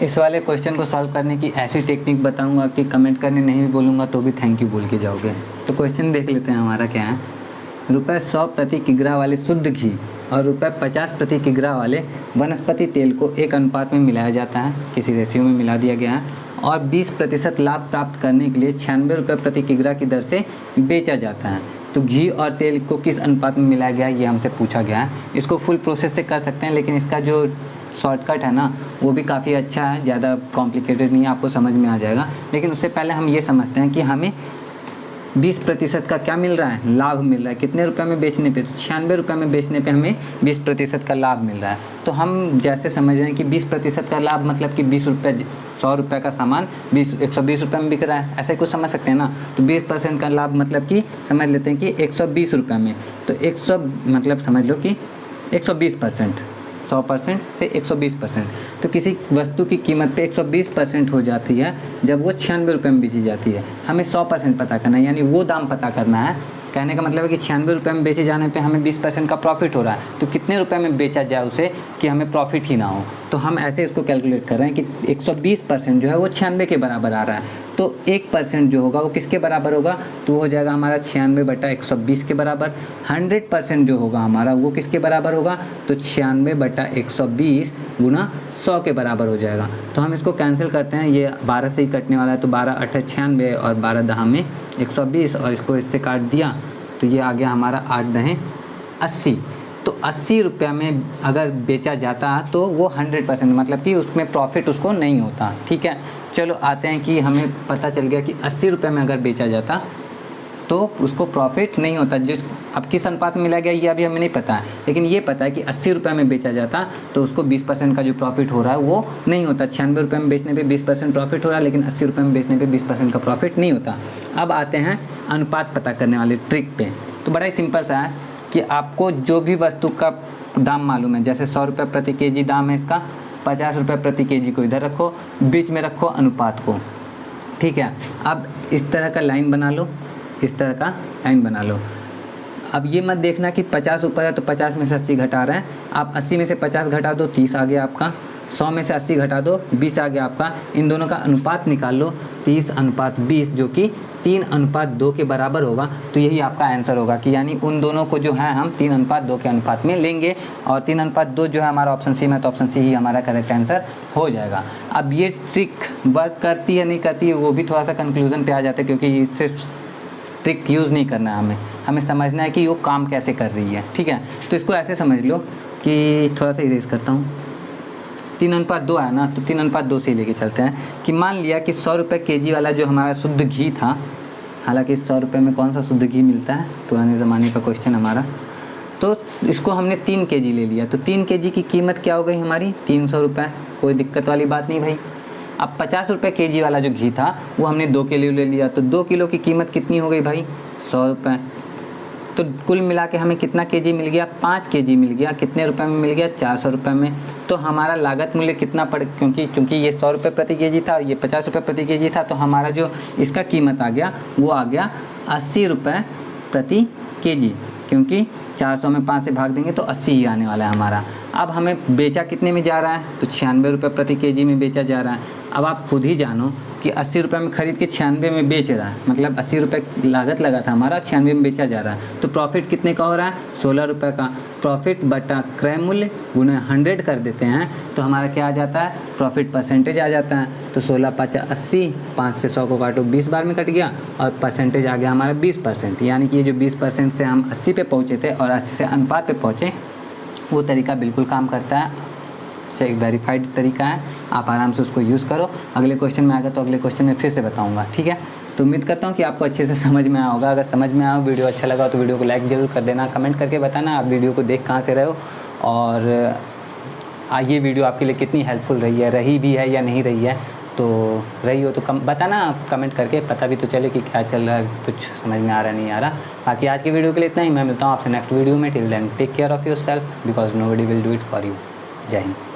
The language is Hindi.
इस वाले क्वेश्चन को सॉल्व करने की ऐसी टेक्निक बताऊंगा कि कमेंट करने नहीं भी बोलूँगा तो भी थैंक यू बोल के जाओगे। तो क्वेश्चन देख लेते हैं हमारा क्या है। ₹100 प्रति किग्रा वाले शुद्ध घी और ₹50 प्रति किग्रा वाले वनस्पति तेल को एक अनुपात में मिलाया जाता है, किसी रेशियो में मिला दिया गया है और 20% लाभ प्राप्त करने के लिए ₹96 प्रति किग्रा की दर से बेचा जाता है। तो घी और तेल को किस अनुपात में मिलाया गया है ये हमसे पूछा गया है। इसको फुल प्रोसेस से कर सकते हैं, लेकिन इसका जो शॉर्टकट है ना वो भी काफ़ी अच्छा है, ज़्यादा कॉम्प्लिकेटेड नहीं है, आपको समझ में आ जाएगा। लेकिन उससे पहले हम ये समझते हैं कि हमें 20% का क्या मिल रहा है, लाभ मिल रहा है। कितने रुपए में बेचने पे? तो ₹96 में बेचने पे हमें 20% का लाभ मिल रहा है। तो हम जैसे समझ रहे हैं कि 20% का लाभ मतलब कि 20 रुपये, 100 रुपये का सामान 120 रुपये में बिक रहा है, ऐसे कुछ समझ सकते हैं ना। तो 20% का लाभ मतलब कि समझ लेते हैं कि 120 रुपये में, तो 100 मतलब समझ लो कि 120%, 100% से 120%। तो किसी वस्तु की कीमत पे 120% हो जाती है जब वो ₹96 में बेची जाती है। हमें 100% पता करना है, यानी वो दाम पता करना है। कहने का मतलब है कि ₹96 में बेचे जाने पे हमें 20% का प्रॉफिट हो रहा है, तो कितने रुपए में बेचा जाए उसे कि हमें प्रॉफिट ही ना हो। तो हम ऐसे इसको कैलकुलेट कर रहे हैं कि 120% जो है वो 96 के बराबर आ रहा है। तो 1% जो होगा वो किसके बराबर होगा? तो हो जाएगा हमारा 96/120 के बराबर। 100% जो होगा हमारा वो किसके बराबर होगा? तो 96/120 गुना 100 के बराबर हो जाएगा। तो हम इसको कैंसिल करते हैं, ये 12 से ही कटने वाला है, तो 12 × 8 = 96 और 12 दहा में 120 और इसको इससे काट दिया तो ये आ गया हमारा 8 दहें 80। तो 80 रुपये में अगर बेचा जाता तो वो 100% मतलब कि उसमें प्रॉफिट उसको नहीं होता। ठीक है, चलो आते हैं कि हमें पता चल गया कि 80 रुपये में अगर बेचा जाता तो उसको प्रॉफिट नहीं होता। जिस अब किस अनुपात में मिला गया ये अभी हमें नहीं पता है, लेकिन ये पता है कि 80 रुपये में बेचा जाता तो उसको 20% का जो प्रॉफिट हो रहा है वो नहीं होता। 96 रुपये में बेचने पे 20% प्रॉफिट हो रहा है, लेकिन 80 रुपये में बेचने पे 20% का प्रॉफिट नहीं होता। अब आते हैं अनुपात पता करने वाले ट्रिक पे। तो बड़ा ही सिंपल सा है कि आपको जो भी वस्तु का दाम मालूम है, जैसे 100 रुपये प्रति केजी दाम है इसका, 50 रुपये प्रति केजी को इधर रखो, बीच में रखो अनुपात को। ठीक है, अब इस तरह का लाइन बना लो, इस तरह का लाइन बना लो। अब ये मत देखना कि 50 ऊपर है तो 50 में से 80 घटा रहे हैं। आप 80 में से 50 घटा दो, 30 आ गया आपका। 100 में से 80 घटा दो, 20 आ गया आपका। इन दोनों का अनुपात निकाल लो, 30:20, जो कि 3:2 के बराबर होगा। तो यही आपका आंसर होगा कि यानी उन दोनों को जो है हम 3:2 के अनुपात में लेंगे और 3:2 जो है हमारा ऑप्शन सी में, तो ऑप्शन सी ही हमारा करेक्ट आंसर हो जाएगा। अब ये ट्रिक वर्क करती है नहीं करती है वो भी थोड़ा सा कंक्लूजन पे आ जाता है, क्योंकि सिर्फ ट्रिक यूज़ नहीं करना है, हमें समझना है कि वो काम कैसे कर रही है। ठीक है, तो इसको ऐसे समझ लो कि थोड़ा सा इरेज करता हूँ। 3:2 है ना, तो 3:2 से ही लेके चलते हैं कि मान लिया कि 100 रुपये केजी वाला जो हमारा शुद्ध घी था, हालांकि 100 रुपये में कौन सा शुद्ध घी मिलता है, पुराने ज़माने का क्वेश्चन हमारा, तो इसको हमने 3 केजी ले लिया। तो 3 केजी की कीमत क्या हो गई हमारी? 300 रुपये। कोई दिक्कत वाली बात नहीं भाई। अब 50 रुपये केजी वाला जो घी था वो हमने 2 किलो ले लिया, तो 2 किलो की कीमत कितनी हो गई भाई? 100 रुपये। तो कुल मिला के हमें कितना केजी मिल गया? 5 केजी मिल गया। कितने रुपए में मिल गया? 400 रुपये में। तो हमारा लागत मूल्य कितना पड़, क्योंकि ये 100 रुपये प्रति केजी था, ये 50 रुपये प्रति केजी था, तो हमारा जो इसका कीमत आ गया वो आ गया 80 रुपये प्रति केजी, क्योंकि 400 में 5 से भाग देंगे तो 80 ही आने वाला है हमारा। अब हमें बेचा कितने में जा रहा है? तो 96 रुपये प्रति केजी में बेचा जा रहा है। अब आप खुद ही जानो कि 80 रुपये में खरीद के 96 में बेच रहा है, मतलब 80 रुपये लागत लगा था हमारा, 96 में बेचा जा रहा है। तो प्रॉफिट कितने का हो रहा है? 16 रुपये का। प्रॉफिट बटा क्रय मूल्य गुणे 100 कर देते हैं तो हमारा क्या आ जाता है? प्रॉफिट परसेंटेज आ जाता है। तो 16×5 = 80, 5 से 100 को काटो, 20 बार में कट गया और परसेंटेज आ गया हमारा 20%। यानी कि ये जो 20% से हम 80 पे पहुँचे थे और 80 से अनुपात पे पहुँचे, वो तरीका बिल्कुल काम करता है। एक वेरीफाइड तरीका है, आप आराम से उसको यूज़ करो। अगले क्वेश्चन में आएगा तो अगले क्वेश्चन में फिर से बताऊंगा। ठीक है, तो उम्मीद करता हूँ कि आपको अच्छे से समझ में आया होगा। अगर समझ में आया, वीडियो अच्छा लगा तो वीडियो को लाइक ज़रूर कर देना, कमेंट करके बताना आप वीडियो को देख कहाँ से रहे हो और ये वीडियो आपके लिए कितनी हेल्पफुल रही भी है या नहीं रही है। तो रही हो तो बताना कमेंट करके, पता भी तो चले कि क्या चल रहा है, कुछ समझ में आ रहा नहीं आ रहा। बाकी आज की वीडियो के लिए इतना ही। मैं मिलता हूँ आपसे नेक्स्ट वीडियो में। Till then take care of yourself because nobody will do it for you. जय हिंद।